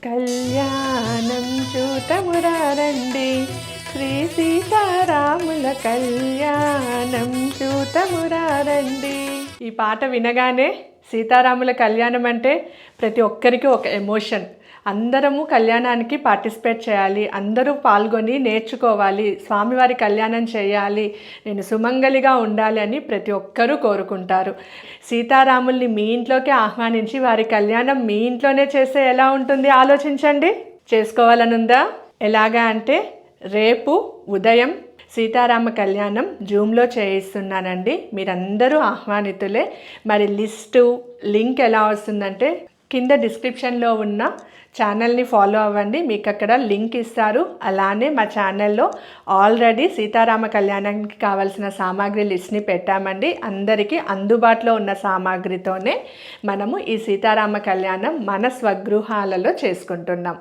కళ్యాణం చూతమురారండి, శ్రీ సీతారాముల కళ్యాణం చూతమురారండి. ఈ పాట వినగానే సీతారాముల కళ్యాణం అంటే ప్రతి ఒక్కరికి ఒక ఎమోషన్. అందరము కళ్యాణానికి పార్టిసిపేట్ చేయాలి, అందరూ పాల్గొని నేర్చుకోవాలి, స్వామివారి కళ్యాణం చేయాలి, నేను సుమంగలిగా ఉండాలి అని ప్రతి ఒక్కరూ కోరుకుంటారు. సీతారాముల్ని మీ ఇంట్లోకి ఆహ్వానించి వారి కళ్యాణం మీ ఇంట్లోనే చేస్తే ఎలా ఉంటుంది ఆలోచించండి. చేసుకోవాలనుందా? ఎలాగా అంటే రేపు ఉదయం సీతారామ కళ్యాణం జూమ్లో చేయిస్తున్నానండి. మీరందరూ ఆహ్వానితులే. మరి లింక్ ఎలా వస్తుందంటే కింద డిస్క్రిప్షన్లో ఉన్న ఛానల్ని ఫాలో అవ్వండి, మీకు అక్కడ లింక్ ఇస్తారు. అలానే మా ఛానల్లో ఆల్రెడీ సీతారామ కళ్యాణానికి కావాల్సిన సామాగ్రి లిస్ట్ని పెట్టామండి. అందరికీ అందుబాటులో ఉన్న సామాగ్రితోనే మనము ఈ సీతారామ కళ్యాణం మన స్వగృహాలలో చేసుకుంటున్నాం.